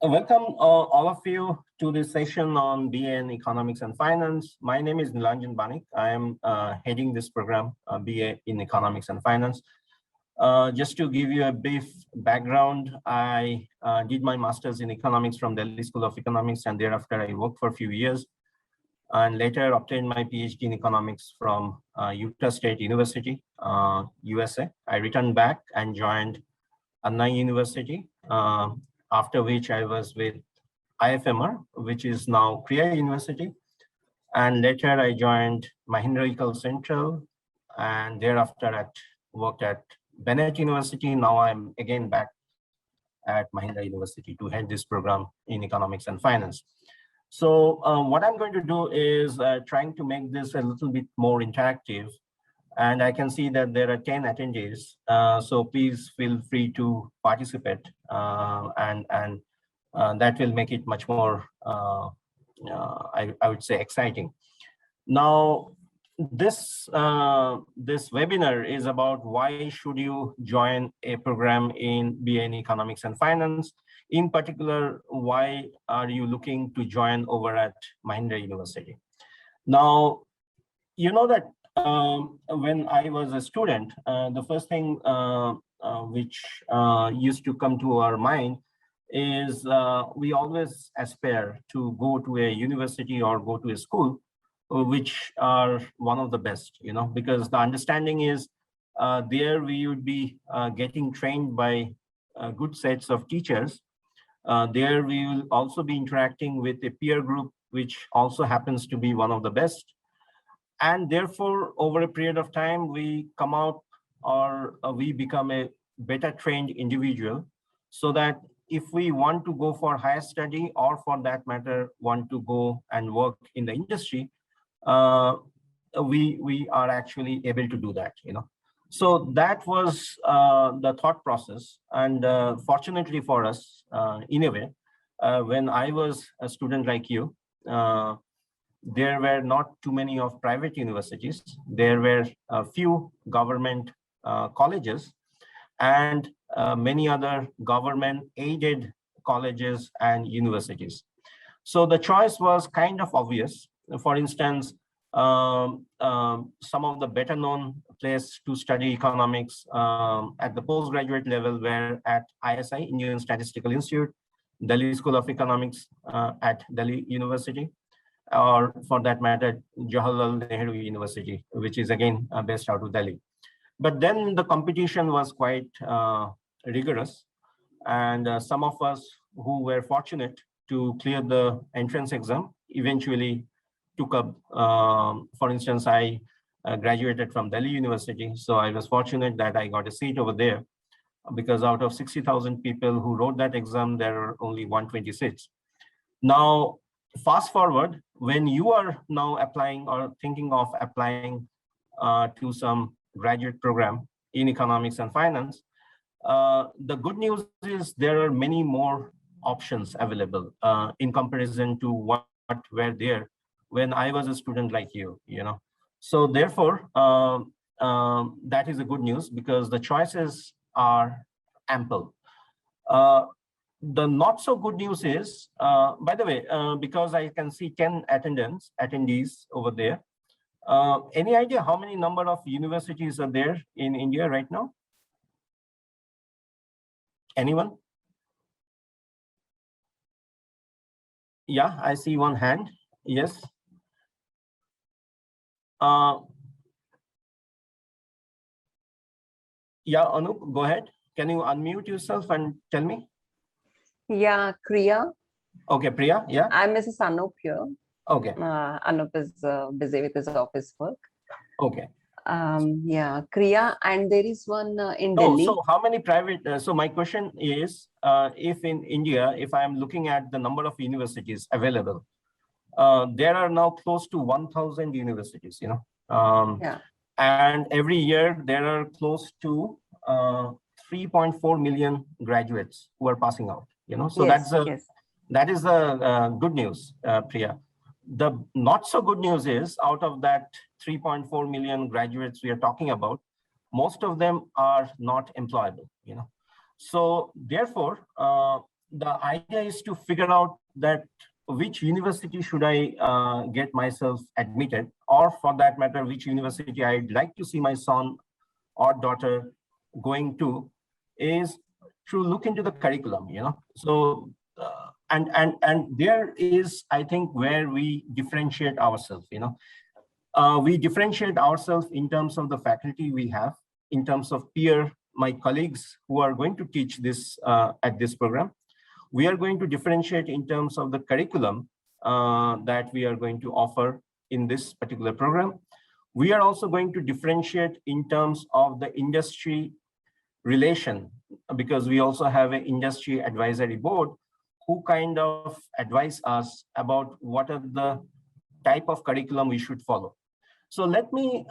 Welcome all of you to this session on BA in Economics and Finance. My name is Nilanjan Banik. I am heading this program, BA in Economics and Finance. Just to give you a brief background, I did my master's in economics from Delhi School of Economics, and thereafter I worked for a few years and later obtained my PhD in economics from Utah State University, USA. I returned back and joined Anna University, after which I was with IFMR, which is now Korea University. And later I joined Mahindra Ecol Central, and thereafter worked at Banik University. Now I'm again back at Mahindra University to head this program in economics and finance. So what I'm going to do is trying to make this a little bit more interactive. And I can see that there are 10 attendees, so please feel free to participate, and that will make it much more, I would say, exciting. Now, this webinar is about why should you join a program in BA in Economics and Finance. In particular, why are you looking to join over at Mahindra University? Now, you know that when I was a student, the first thing which used to come to our mind is we always aspire to go to a university or go to a school which are one of the best, because the understanding is there we would be getting trained by good sets of teachers. There we will also be interacting with a peer group which also happens to be one of the best. And therefore, over a period of time, we come out or we become a better trained individual, so that if we want to go for higher study, or for that matter, want to go and work in the industry, we are actually able to do that, So that was the thought process. And fortunately for us, in a way, when I was a student like you, there were not too many of private universities. There were a few government colleges and many other government aided colleges and universities. So the choice was kind of obvious. For instance, some of the better known place to study economics at the postgraduate level were at ISI, Indian Statistical Institute, Delhi School of Economics at Delhi University, or for that matter, Jawaharlal Nehru University, which is again based out of Delhi. But then the competition was quite rigorous, and some of us who were fortunate to clear the entrance exam eventually took up, for instance, I graduated from Delhi University, so I was fortunate that I got a seat over there, because out of 60,000 people who wrote that exam, there are only 120 seats. Now, fast forward, when you are now applying or thinking of applying to some graduate program in economics and finance, the good news is there are many more options available in comparison to what were there when I was a student like you, So therefore, that is a good news, because the choices are ample. The not so good news is, by the way, because I can see 10 attendees over there. Any idea how many number of universities are there in India right now? Anyone? Yeah, I see one hand. Yes. Yeah, Anup, go ahead. Can you unmute yourself and tell me? Yeah, Kriya. Okay, Priya, yeah. I'm Mrs. Anup here. Okay. Anup is busy with his office work. Okay. Yeah, Kriya, and there is one in Delhi. So how many private, so my question is, if in India, if I'm looking at the number of universities available, there are now close to 1,000 universities, Yeah. And every year there are close to 3.4 million graduates who are passing out, So Yes, that is the good news, Priya. The not so good news is, out of that 3.4 million graduates we are talking about, most of them are not employable, So therefore, the idea is to figure out that which university should I get myself admitted, or for that matter, which university I'd like to see my son or daughter going to, is to look into the curriculum, So, and there is, I think, where we differentiate ourselves, we differentiate ourselves in terms of the faculty we have, in terms of my colleagues who are going to teach this at this program. We are going to differentiate in terms of the curriculum that we are going to offer in this particular program. We are also going to differentiate in terms of the industry relation, because we also have an industry advisory board who kind of advise us about what are the type of curriculum we should follow. So let me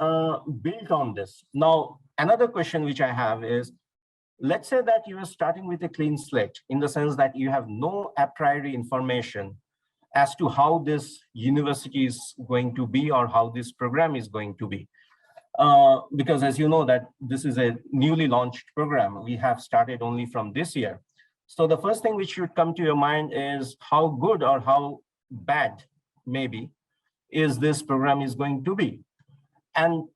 build on this. Now, another question which I have is, let's say that you are starting with a clean slate, in the sense that you have no a priori information as to how this university is going to be or how this program is going to be. Because as you know that this is a newly launched program, we have started only from this year. So the first thing which should come to your mind is how good or how bad maybe is this program is going to be. And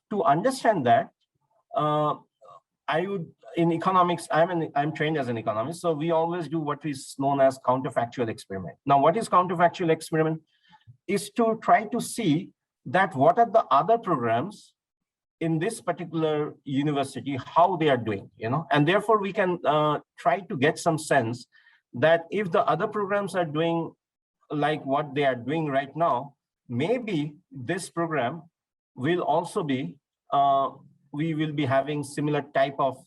to understand that, I would, in economics, I'm trained as an economist, so we always do what is known as counterfactual experiment. Now, what is counterfactual experiment? Is to try to see that what are the other programs in this particular university, how they are doing, and therefore we can try to get some sense that if the other programs are doing like what they are doing right now, maybe this program will also be, we will be having similar type of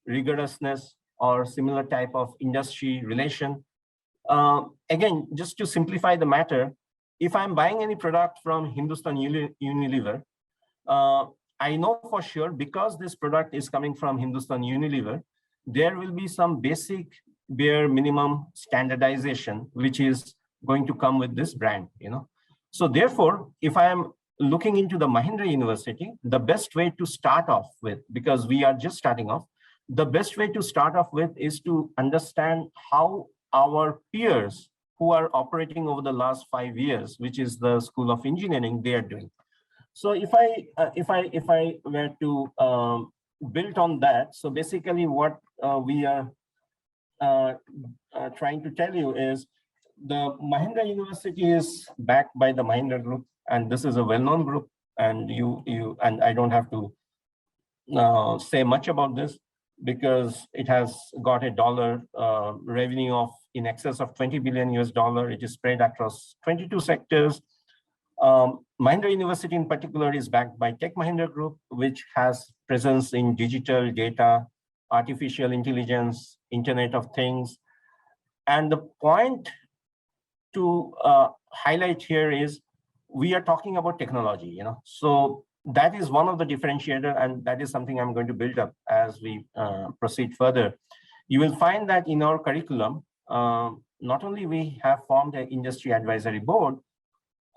rigorousness or similar type of industry relation. Again, just to simplify the matter, if I'm buying any product from Hindustan Unilever, I know for sure, because this product is coming from Hindustan Unilever, there will be some basic bare minimum standardization, which is going to come with this brand, So therefore, if I am looking into the Mahindra University, the best way to start off with, because we are just starting off, the best way to start off with is to understand how our peers who are operating over the last 5 years, which is the School of Engineering, they are doing. So if I were to build on that, so basically what we are trying to tell you is the Mahindra University is backed by the Mahindra Group, and this is a well-known group, and and I don't have to say much about this, because it has got a dollar revenue of in excess of 20 billion US dollar. It is spread across 22 sectors. Mahindra University in particular is backed by Tech Mahindra Group, which has presence in digital data, artificial intelligence, Internet of Things. And the point to highlight here is we are talking about technology, So that is one of the differentiator, and that is something I'm going to build up as we proceed further. You will find that in our curriculum, not only we have formed an industry advisory board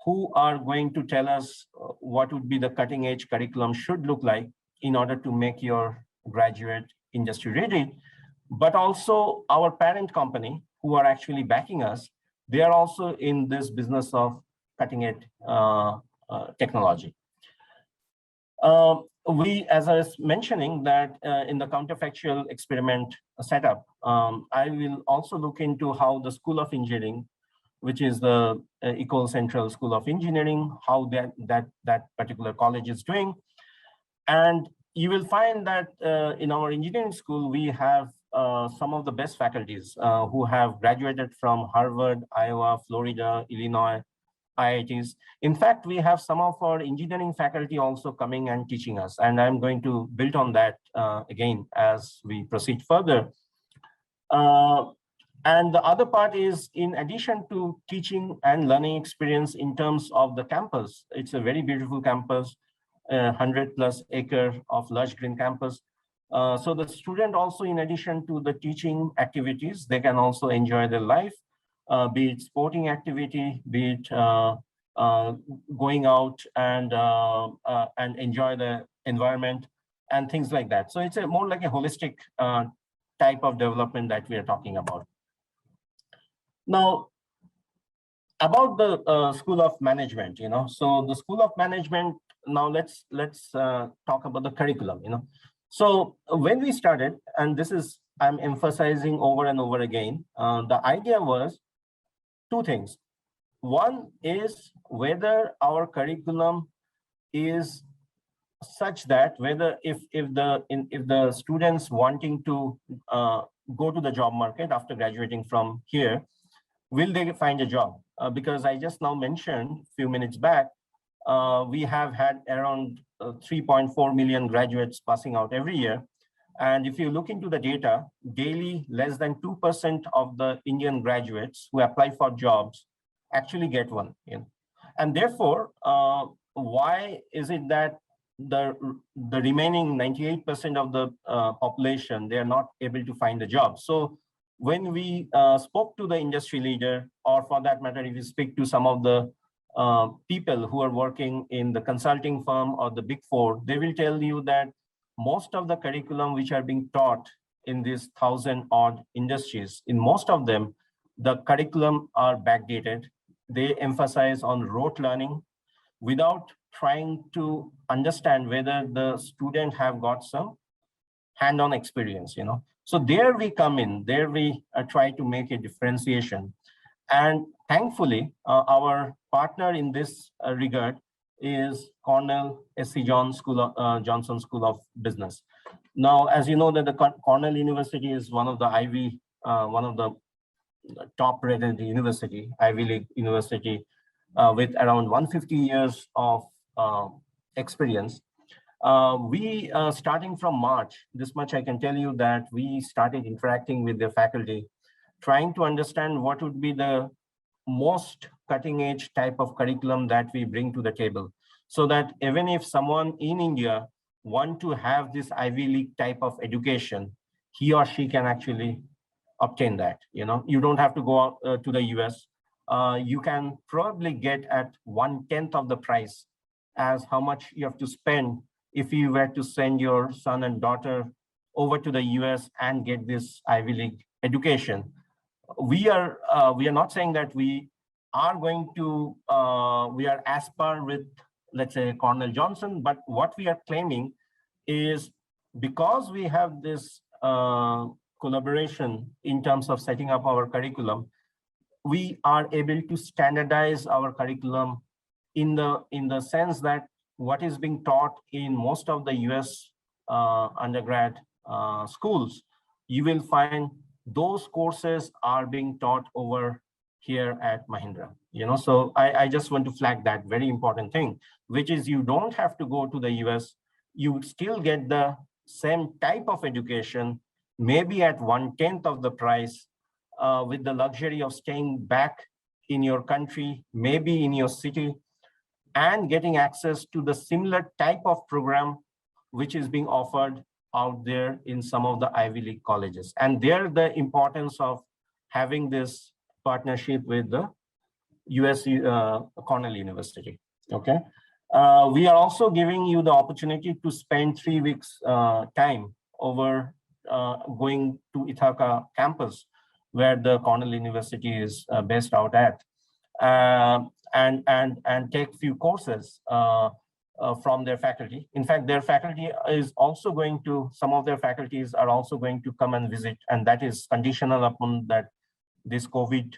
who are going to tell us what would be the cutting edge curriculum should look like in order to make your graduate industry ready, but also our parent company who are actually backing us. They are also in this business of cutting edge technology. As I was mentioning that in the counterfactual experiment setup, I will also look into how the School of Engineering, which is the Ecole Central School of Engineering, how that particular college is doing. And you will find that in our engineering school, we have some of the best faculties who have graduated from Harvard, Iowa, Florida, Illinois, IITs. In fact, we have some of our engineering faculty also coming and teaching us. And I'm going to build on that again as we proceed further. And the other part is, in addition to teaching and learning experience in terms of the campus, it's a very beautiful campus, 100+ acre of lush green campus. So the student also, in addition to the teaching activities, they can also enjoy their life, be it sporting activity, be it going out and enjoy the environment and things like that. So it's more like a holistic type of development that we are talking about. Now, about the School of Management, so the School of Management, now let's talk about the curriculum, So when we started, and this is, I'm emphasizing over and over again, the idea was two things. One is whether our curriculum is such that whether if the students wanting to go to the job market after graduating from here, will they find a job? Because I just now mentioned a few minutes back, we have had around 3.4 million graduates passing out every year. And if you look into the data, daily less than 2% of the Indian graduates who apply for jobs actually get one. And therefore, why is it that the remaining 98% of the population, they are not able to find a job? So when we spoke to the industry leader, or for that matter, if you speak to some of the people who are working in the consulting firm or the Big Four, they will tell you that most of the curriculum which are being taught in these 1,000-odd industries, in most of them, the curriculum are backdated. They emphasize on rote learning without trying to understand whether the student have got some hand-on experience, So there we come in, there we try to make a differentiation. And thankfully, our partner in this regard is Cornell SC Johnson School of Business. Now, as you know, that the Cornell University is one of the one of the top-rated university, Ivy League university, with around 150 years of experience. We starting from March, this much I can tell you that we started interacting with the faculty, trying to understand what would be the most cutting edge type of curriculum that we bring to the table, so that even if someone in India want to have this Ivy League type of education, he or she can actually obtain that. You don't have to go to the US. You can probably get at 1/10 of the price as how much you have to spend if you were to send your son and daughter over to the US and get this Ivy League education. We are not saying that we are going to, we are as par with, let's say, Cornell Johnson, but what we are claiming is because we have this collaboration in terms of setting up our curriculum, we are able to standardize our curriculum in the sense that what is being taught in most of the US undergrad schools, you will find those courses are being taught over here at Mahindra. So I just want to flag that very important thing, which is you don't have to go to the US. You still get the same type of education, maybe at 1/10 of the price, with the luxury of staying back in your country, maybe in your city, and getting access to the similar type of program which is being offered out there in some of the Ivy League colleges. And there, the importance of having this partnership with the US Cornell University, okay? We are also giving you the opportunity to spend 3 weeks time over going to Ithaca campus, where the Cornell University is based out at, and take few courses from their faculty. In fact, their faculty is also going to, some of their faculties are also going to come and visit, and that is conditional upon that this COVID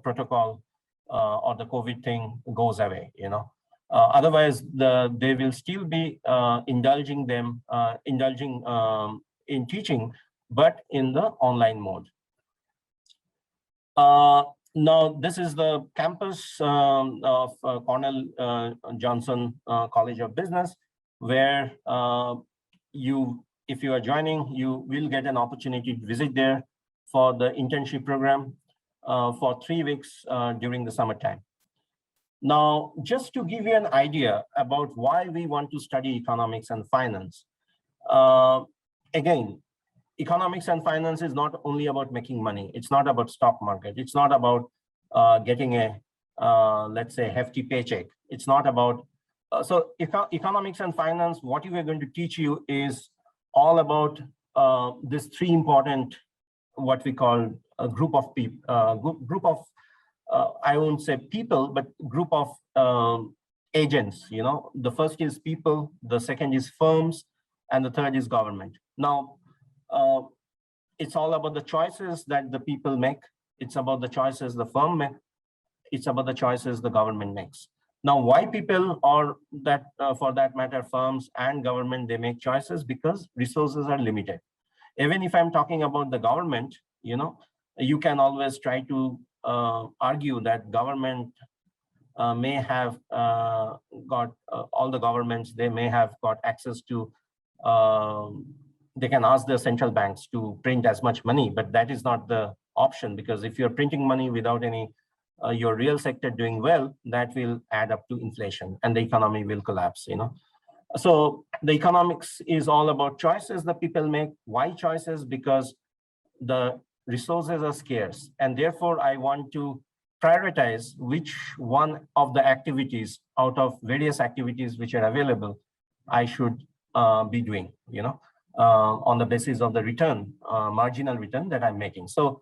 protocol or the COVID thing goes away, Otherwise, they will still be indulging in teaching, but in the online mode. Now, this is the campus of Cornell Johnson College of Business, where if you are joining, you will get an opportunity to visit there for the internship program for 3 weeks during the summertime. Now, just to give you an idea about why we want to study economics and finance, again, economics and finance is not only about making money. It's not about stock market. It's not about getting a, let's say, hefty paycheck. It's not about, so economics and finance, what we are going to teach you is all about these 3 important, what we call group of people, group of I won't say people, but group of agents. The first is people, the second is firms, and the third is government. Now, it's all about the choices that the people make. It's about the choices the firm make. It's about the choices the government makes. Now, why people, or that for that matter, firms and government, they make choices? Because resources are limited. Even if I'm talking about the government, you can always try to argue that government may have got all the governments, they may have got access to, they can ask the central banks to print as much money, but that is not the option, because if you're printing money without any your real sector doing well, that will add up to inflation and the economy will collapse. So the economics is all about choices that people make. Why choices? Because the resources are scarce, and therefore I want to prioritize which one of the activities out of various activities which are available I should be doing, on the basis of the return, marginal return that I'm making. So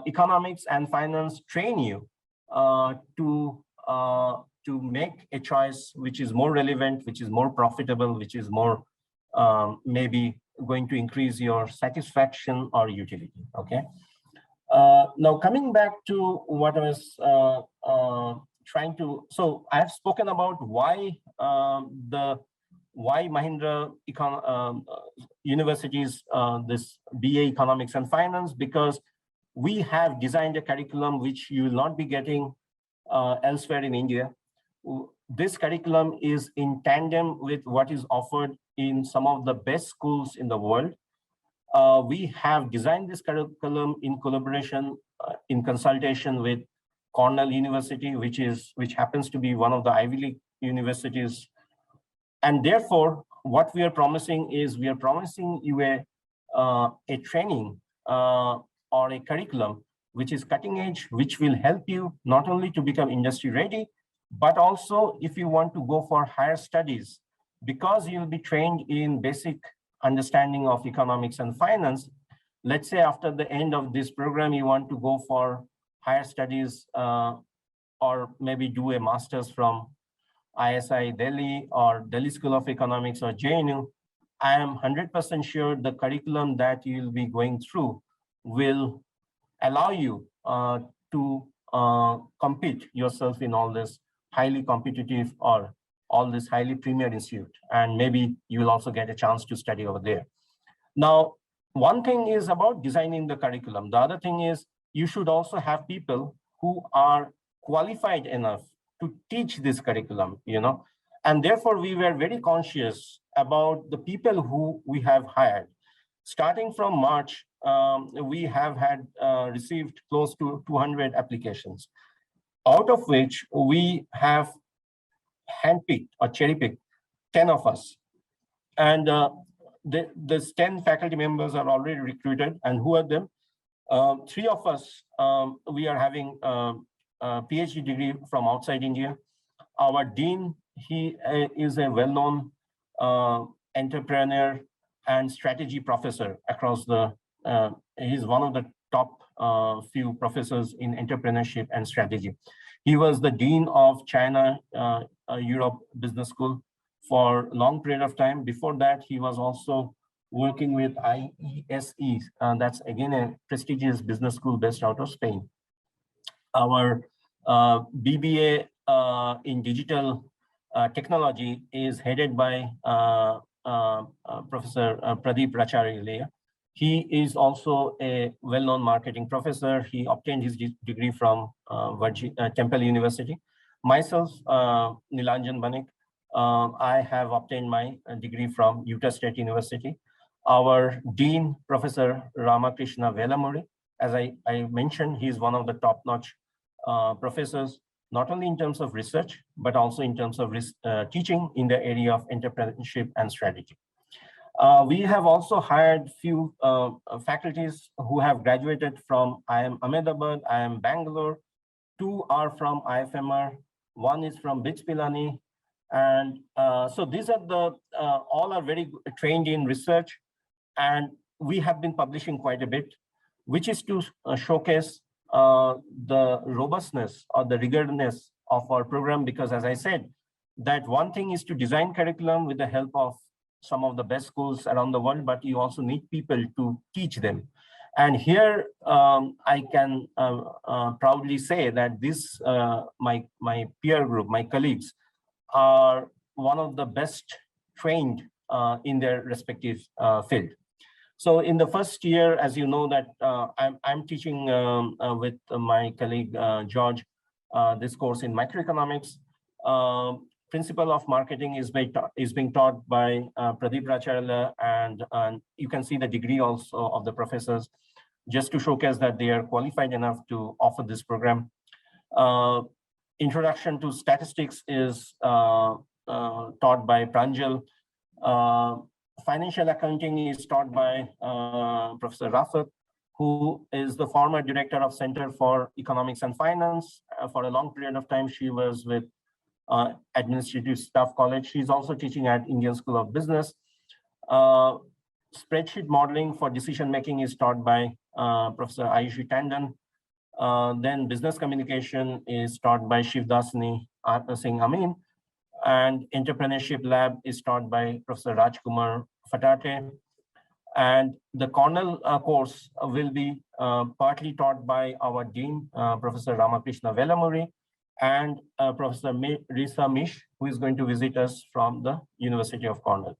economics and finance train you to make a choice which is more relevant, which is more profitable, which is more maybe going to increase your satisfaction or utility. Okay. Now coming back to what I was trying to, so I've spoken about why Mahindra University's this BA Economics and Finance, because we have designed a curriculum which you will not be getting elsewhere in India. This curriculum is in tandem with what is offered in some of the best schools in the world. We have designed this curriculum in collaboration, in consultation with Cornell University, which happens to be one of the Ivy League universities. And therefore, what we are promising is, we are promising you a training or a curriculum which is cutting edge, which will help you not only to become industry ready, but also if you want to go for higher studies, because you'll be trained in basic understanding of economics and finance. Let's say after the end of this program, you want to go for higher studies or maybe do a master's from ISI Delhi or Delhi School of Economics or JNU. I am 100% sure the curriculum that you'll be going through will allow you to compete yourself in all this highly competitive or all this highly premier institute, and maybe you will also get a chance to study over there. Now, one thing is about designing the curriculum. The other thing is you should also have people who are qualified enough to teach this curriculum, and therefore we were very conscious about the people who we have hired. Starting from March, we have had received close to 200 applications, out of which we have handpicked or cherry-picked 10 of us. And these 10 faculty members are already recruited. And who are them? 3 of us, we are having a PhD degree from outside India. Our dean, he is a well-known entrepreneur and strategy professor across the, he's one of the top few professors in entrepreneurship and strategy. He was the dean of China Europe Business School for a long period of time. Before that, he was also working with IESE. That's again a prestigious business school based out of Spain. Our BBA in digital technology is headed by Professor Pradeep Racharya. He is also a well-known marketing professor. He obtained his degree from Temple University. Myself, Nilanjan Banik, I have obtained my degree from Utah State University. Our dean, Professor Ramakrishna Velamuri, as I mentioned, he is one of the top-notch professors, not only in terms of research, but also in terms of teaching in the area of entrepreneurship and strategy. We have also hired few faculties who have graduated from IIM Ahmedabad, IIM Bangalore. 2 are from IFMR, 1 is from BITS Pilani. And so these are the, all are very trained in research, and we have been publishing quite a bit. which is to showcase the robustness or the rigorousness of our program, because as I said, that one thing is to design curriculum with the help of some of the best schools around the world, but you also need people to teach them. And here I can proudly say that this, my peer group, my colleagues, are one of the best trained in their respective field. So in the first year, as you know, that I'm teaching with my colleague George this course in microeconomics. Principle of marketing is being taught by Pradeep Racharla, and you can see the degree also of the professors, just to showcase that they are qualified enough to offer this program. Introduction to statistics is taught by Pranjal. Financial accounting is taught by Professor Rafat, who is the former director of Center for Economics and Finance. For a long period of time, she was with Administrative Staff College. She's also teaching at Indian School of Business. Spreadsheet modeling for decision making is taught by Professor Ayushi Tandon. Then business communication is taught by Shivdasini Singh Amin. And entrepreneurship lab is taught by Professor Rajkumar Fatate. And the Cornell course will be partly taught by our dean, Professor Ramakrishna Velamuri, and Professor Risa Mish, who is going to visit us from the University of Cornell.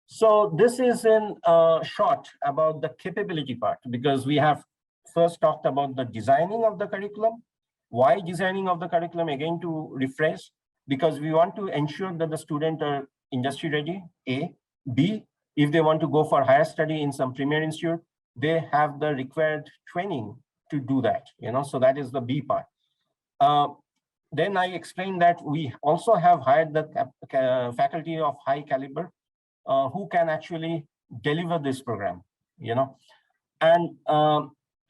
So this is in short about the capability part, because we have first talked about the designing of the curriculum. Why designing of the curriculum? Again, to rephrase, because we want to ensure that the students are industry ready, A. B, if they want to go for higher study in some premier institute, they have the required training to do that, so that is the B part. Then I explained that we also have hired the faculty of high caliber who can actually deliver this program, And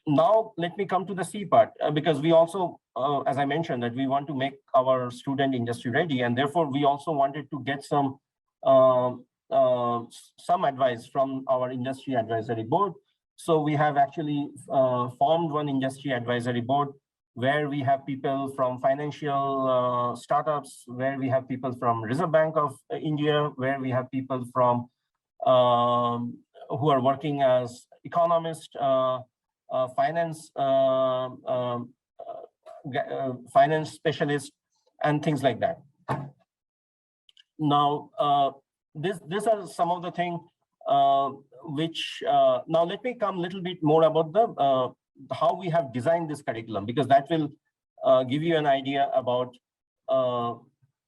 now let me come to the C part, because we also, as I mentioned, that we want to make our student industry ready, and therefore we also wanted to get some advice from our industry advisory board. So we have actually formed one industry advisory board where we have people from financial startups, where we have people from Reserve Bank of India, where we have people from who are working as economists, finance specialists, and things like that. Now, these are some of the things which, now let me come a little bit more about the how we have designed this curriculum, because that will give you an idea about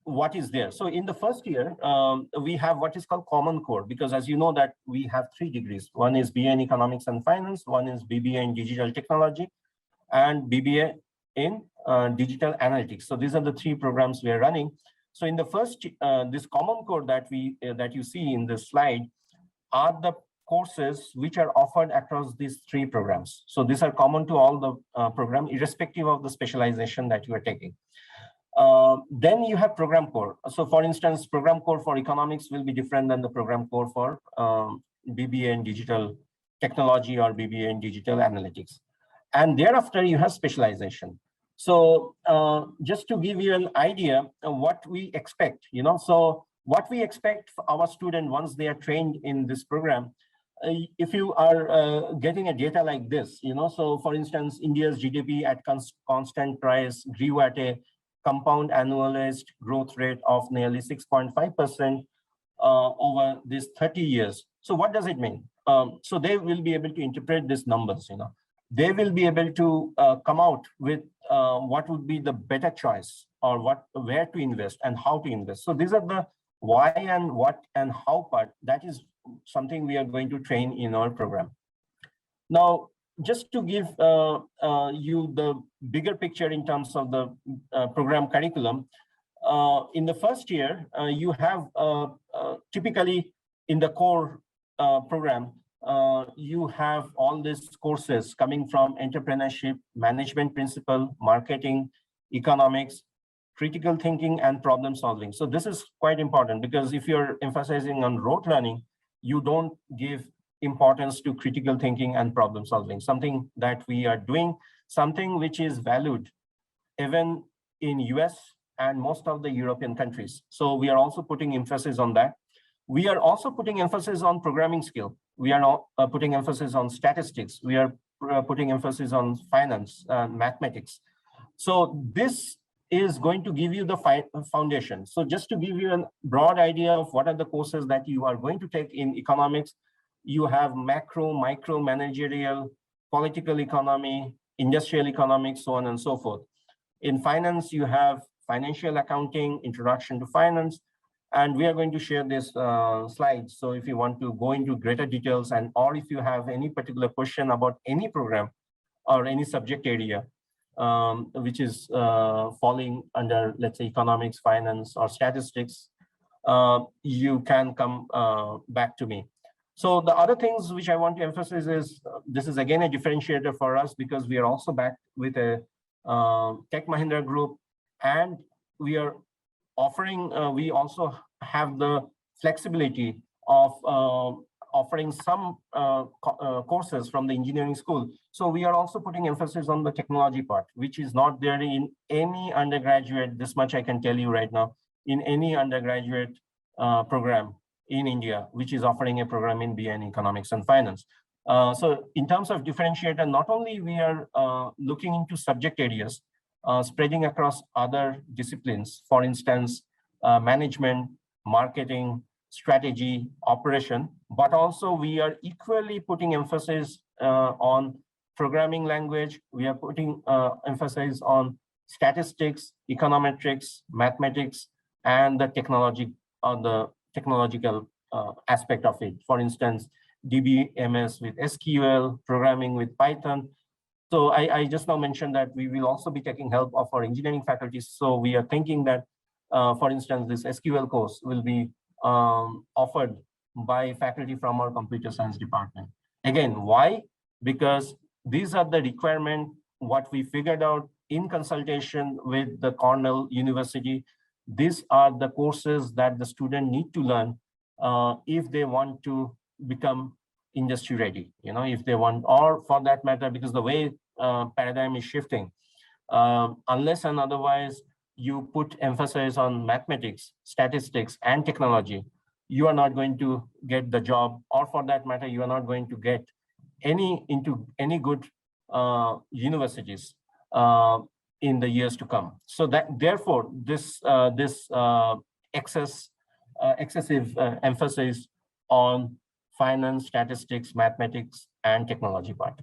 what is there. So in the first year, we have what is called common core, because as you know that we have 3 degrees. One is BA in Economics and Finance, one is BBA in Digital Technology, and BBA in Digital Analytics. So these are the 3 programs we are running. So in the first, this common core that you see in this slide are the courses which are offered across these 3 programs. So these are common to all the program, irrespective of the specialization that you are taking. Then you have program core. So for instance, program core for economics will be different than the program core for BBA in digital technology or BBA in digital analytics. And thereafter you have specialization. So just to give you an idea of what we expect, so what we expect for our student once they are trained in this program, if you are getting a data like this, so for instance, India's GDP at constant price grew at a compound annualized growth rate of nearly 6.5% over these 30 years. So what does it mean? So they will be able to interpret these numbers, They will be able to come out with what would be the better choice, or where to invest and how to invest. So these are the why and what and how part. That is something we are going to train in our program. Now, just to give you the bigger picture in terms of the program curriculum, in the first year, you have typically in the core program, you have all these courses coming from entrepreneurship, management principle, marketing, economics, critical thinking, and problem solving. So this is quite important, because if you're emphasizing on rote learning, you don't give importance to critical thinking and problem solving, something that we are doing, something which is valued even in US and most of the European countries. So we are also putting emphasis on that. We are also putting emphasis on programming skill. We are not putting emphasis on statistics. We are putting emphasis on finance, mathematics. So this is going to give you the foundation. So just to give you a broad idea of what are the courses that you are going to take in economics, you have macro, micro, managerial, political economy, industrial economics, so on and so forth. In finance, you have financial accounting, introduction to finance, and we are going to share this slides. So if you want to go into greater details or if you have any particular question about any program or any subject area, which is falling under, let's say, economics, finance, or statistics, you can come back to me. So the other things which I want to emphasize is, this is again a differentiator for us because we are also backed with a Tech Mahindra group, and we are offering, we also have the flexibility of offering some courses from the engineering school. So we are also putting emphasis on the technology part, which is not there in any undergraduate, this much I can tell you right now, in any undergraduate program in India, which is offering a program in BA in economics and finance. So in terms of differentiator, not only we are looking into subject areas, spreading across other disciplines, for instance, management, marketing, strategy, operation, but also we are equally putting emphasis on programming language. We are putting emphasis on statistics, econometrics, mathematics, and the technology, the technological aspect of it. For instance, DBMS with SQL, programming with Python. So I just now mentioned that we will also be taking help of our engineering faculties. So we are thinking that, for instance, this SQL course will be offered by faculty from our computer science department. Again, why? Because these are the requirement, what we figured out in consultation with the Cornell University. These are the courses that the student need to learn if they want to become industry ready, if they want, or for that matter, because the way paradigm is shifting, unless and otherwise you put emphasis on mathematics, statistics, and technology, you are not going to get the job, or for that matter, you are not going to get into any good universities in the years to come. So that therefore this excessive emphasis on finance, statistics, mathematics, and technology part.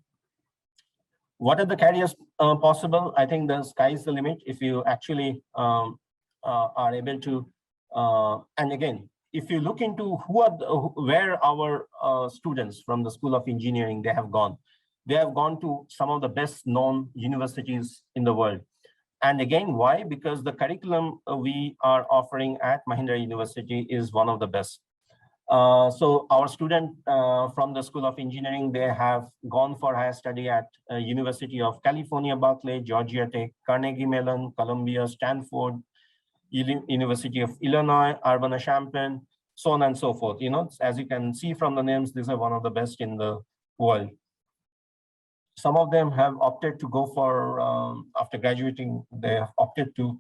What are the careers possible? I think the sky is the limit if you actually are able to. And again, if you look into where our students from the School of Engineering, they have gone to some of the best known universities in the world. And again, why? Because the curriculum we are offering at Mahindra University is one of the best. So our student from the School of Engineering, they have gone for higher study at University of California, Berkeley, Georgia Tech, Carnegie Mellon, Columbia, Stanford, University of Illinois, Urbana-Champaign, so on and so forth. As you can see from the names, these are one of the best in the world. Some of them have opted to go for, after graduating, they have opted to,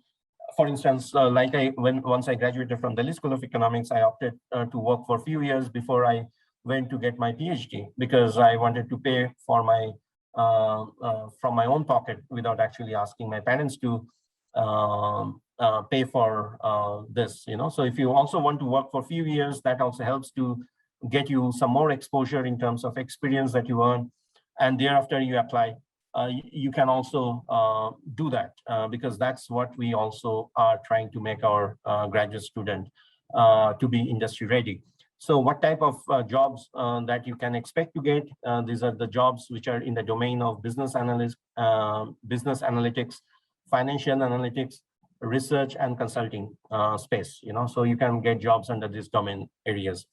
for instance, once I graduated from Delhi School of Economics, I opted to work for a few years before I went to get my PhD, because I wanted to pay for my from my own pocket without actually asking my parents to pay for this. So if you also want to work for a few years, that also helps to get you some more exposure in terms of experience that you earn, and thereafter you apply. You can also do that because that's what we also are trying to make our graduate student to be industry ready. So what type of jobs that you can expect to get? These are the jobs which are in the domain of business analyst, business analytics, financial analytics, research, and consulting space. So you can get jobs under these domain areas.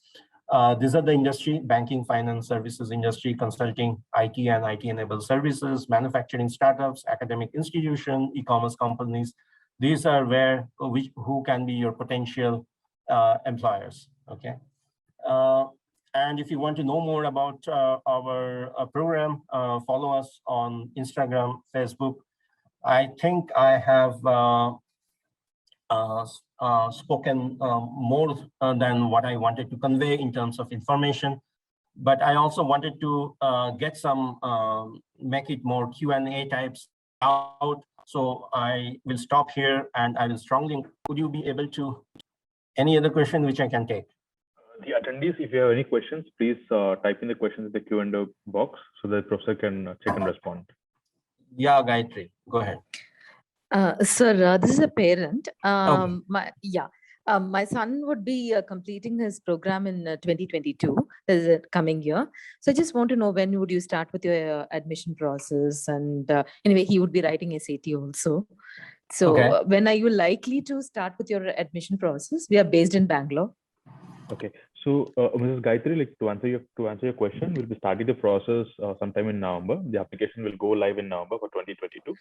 These are the industry: banking, finance, services industry, consulting, IT and IT-enabled services, manufacturing startups, academic institution, e-commerce companies. These are who can be your potential employers. Okay, And if you want to know more about our program, follow us on Instagram, Facebook. I think I have spoken more than what I wanted to convey in terms of information. But I also wanted to get some, make it more Q&A types out. So I will stop here and I will strongly, would you be able to, any other question which I can take? The attendees, if you have any questions, please type in the questions in the Q&A box so that the professor can check and respond. Yeah, Gayatri, go ahead. Sir, this is a parent. Okay. My son would be completing his program in 2022, this is coming year. So I just want to know, when would you start with your admission process? And anyway, he would be writing SAT also. So Okay. when are you likely to start with your admission process? We are based in Bangalore. Okay, so Mrs. Gayatri, like to answer your question, we'll be starting the process sometime in November. The application will go live in November for 2022,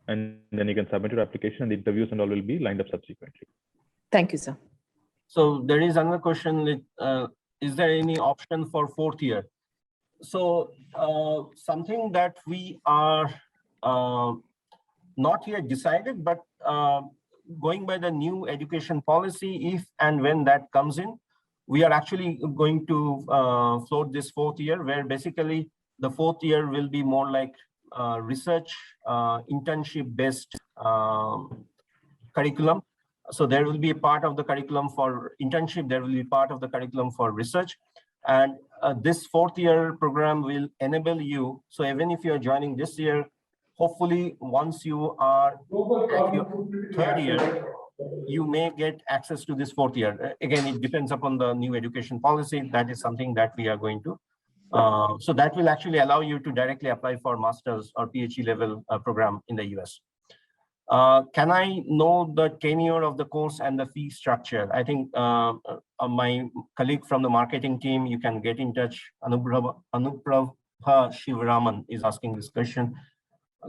and then you can submit your application, and the interviews and all will be lined up subsequently. Thank you, sir. So there is another question, is there any option for fourth year? So something that we are not yet decided, but going by the new education policy, if and when that comes in, we are actually going to float this fourth year, where basically the fourth year will be more like research, internship-based curriculum. So there will be a part of the curriculum for internship, there will be part of the curriculum for research. And this fourth year program will enable you, so even if you're joining this year, hopefully once you are at your third year, you may get access to this fourth year. Again, it depends upon the new education policy. That is something that we are going to. So that will actually allow you to directly apply for master's or PhD level program in the US. Can I know the tenure of the course and the fee structure? I think my colleague from the marketing team, you can get in touch. Anuprabha Shivaraman is asking this question.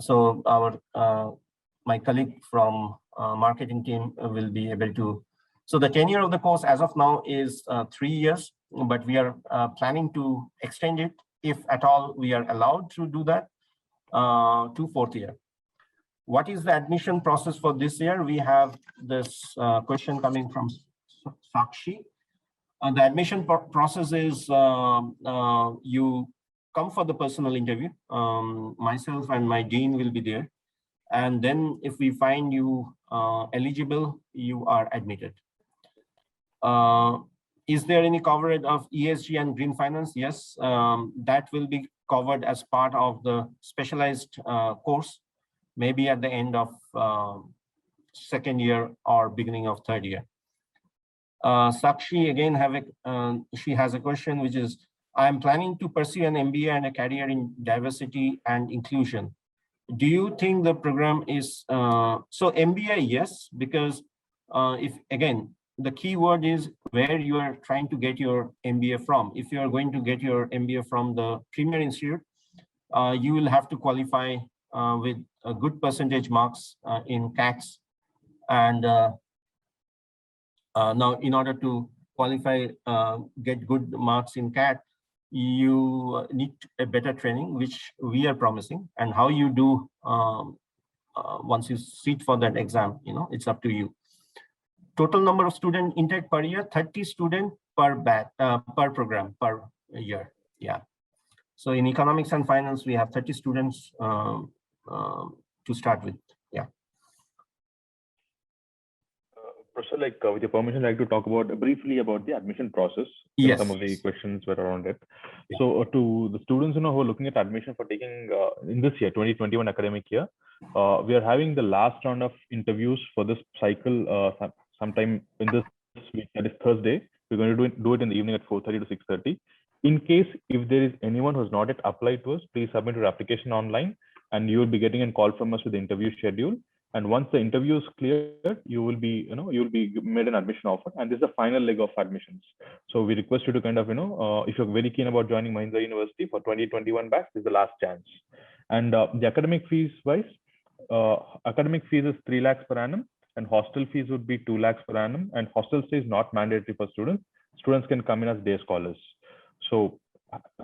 So my colleague from marketing team will be able to. So the tenure of the course as of now is 3 years, but we are planning to extend it if at all we are allowed to do that to fourth year. What is the admission process for this year? We have this question coming from Sakshi. The admission process is you come for the personal interview. Myself and my dean will be there. And then if we find you eligible, you are admitted. Is there any coverage of ESG and green finance? Yes, that will be covered as part of the specialized course, maybe at the end of second year or beginning of third year. Sakshi again she has a question, which is, I'm planning to pursue an MBA and a career in diversity and inclusion. Do you think the program is, so MBA, yes, because if again, the key word is where you are trying to get your MBA from. If you are going to get your MBA from the premier institute, you will have to qualify with a good percentage marks in CATs. And now in order to qualify, get good marks in CAT, you need a better training, which we are promising. And how you do once you sit for that exam, it's up to you. Total number of student intake per year, 30 students per batch, per program per year. Yeah. So in economics and finance, we have 30 students to start with. Yeah. Professor, with your permission, I'd like to talk briefly about the admission process. Yes. Some of the questions were around it. Yeah. So to the students who are looking at admission for taking in this year, 2021 academic year, we are having the last round of interviews for this cycle sometime in this week, that is Thursday. We're going to do it in the evening at 4:30 to 6:30. In case if there is anyone who's not yet applied to us, please submit your application online, and you will be getting a call from us with the interview schedule. And once the interview is cleared, you will be made an admission offer, and this is the final leg of admissions. So we request you to kind of if you're very keen about joining Mahindra University for 2021 batch, this is the last chance. And the academic fees wise, academic fees is 3 lakhs per annum, and hostel fees would be 2 lakhs per annum. And hostel stay is not mandatory for students. Students can come in as day scholars. So,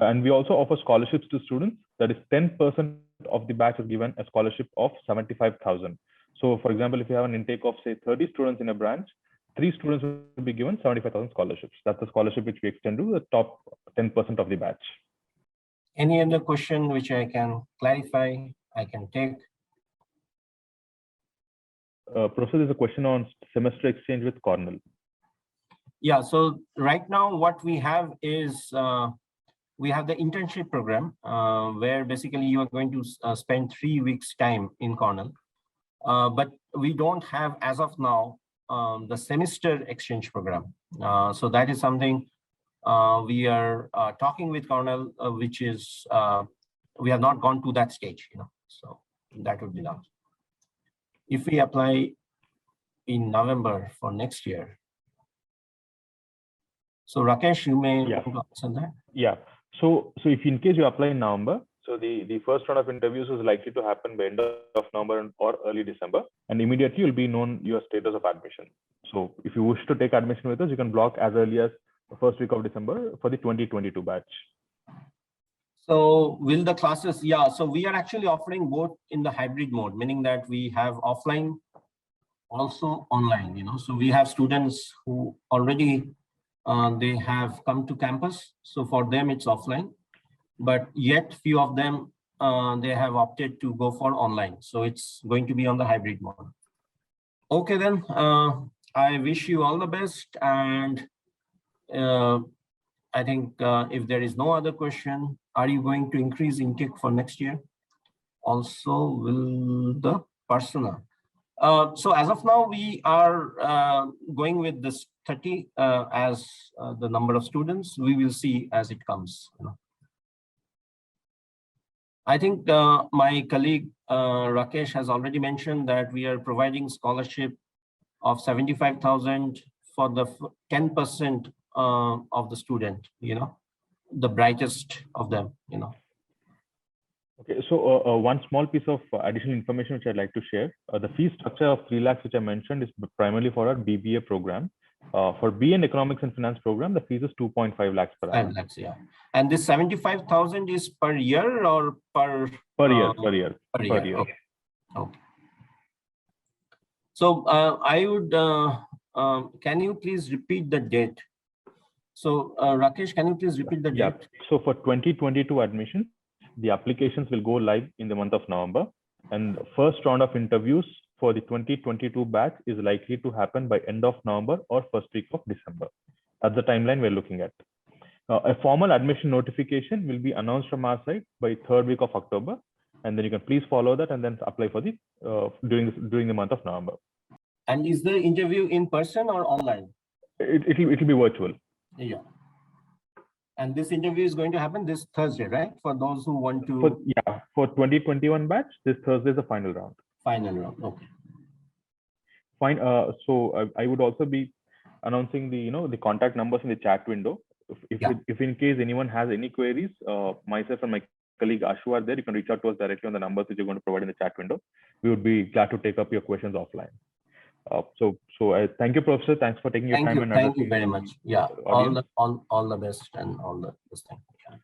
and we also offer scholarships to students. That is 10% of the batch is given a scholarship of 75,000. So for example, if you have an intake of say 30 students in a branch, 3 students will be given 75,000 scholarships. That's the scholarship which we extend to the top 10% of the batch. Any other question which I can clarify, I can take? Professor, there's a question on semester exchange with Cornell. Yeah, so right now what we have is, we have the internship program where basically you are going to spend 3 weeks time in Cornell. But we don't have, as of now, the semester exchange program. So that is something we are talking with Cornell, which is, we have not gone to that stage, so that would be that. If we apply in November for next year. So Rakesh, you may want to answer that. Yeah. So if in case you apply in November, so the first round of interviews is likely to happen by end of November or early December, and immediately you'll be known your status of admission. So if you wish to take admission with us, you can block as early as the first week of December for the 2022 batch. So will the classes, so we are actually offering both in the hybrid mode, meaning that we have offline, also online, so we have students who already, they have come to campus. So for them, it's offline, but yet few of them, they have opted to go for online. So it's going to be on the hybrid mode. Okay, then I wish you all the best. And I think if there is no other question, are you going to increase intake for next year? Also, will the personnel? So as of now, we are going with this 30 as the number of students. We will see as it comes. I think my colleague Rakesh has already mentioned that we are providing scholarship of 75,000 for the 10% of the student, the brightest of them, Okay, so one small piece of additional information which I'd like to share. The fee structure of 3 lakhs, which I mentioned, is primarily for our BBA program. For BA in Economics and Finance program, the fees is 2.5 lakhs per annum. 5 lakhs, yeah. And this 75,000 is per year or per year? Per year. Okay. Okay. So I would, can you please repeat the date? So Rakesh, can you please repeat the date? Yeah. So for 2022 admission, the applications will go live in the month of November, and first round of interviews for the 2022 batch is likely to happen by end of November or first week of December. That's the timeline we're looking at. A formal admission notification will be announced from our side by 3rd week of October, and then you can please follow that and then apply for the during the month of November. And is the interview in person or online? It'll be virtual. Yeah. And this interview is going to happen this Thursday, right? For those who want to. For 2021 batch, this Thursday is the final round. Final round. Okay. Fine. So I would also be announcing the the contact numbers in the chat window. If in case anyone has any queries, myself and my colleague Ashu are there. You can reach out to us directly on the numbers which you're going to provide in the chat window. We would be glad to take up your questions offline. So I thank you, Professor. Thanks for taking your time. Thank you very much. Yeah, all the best and all the best. Thank you.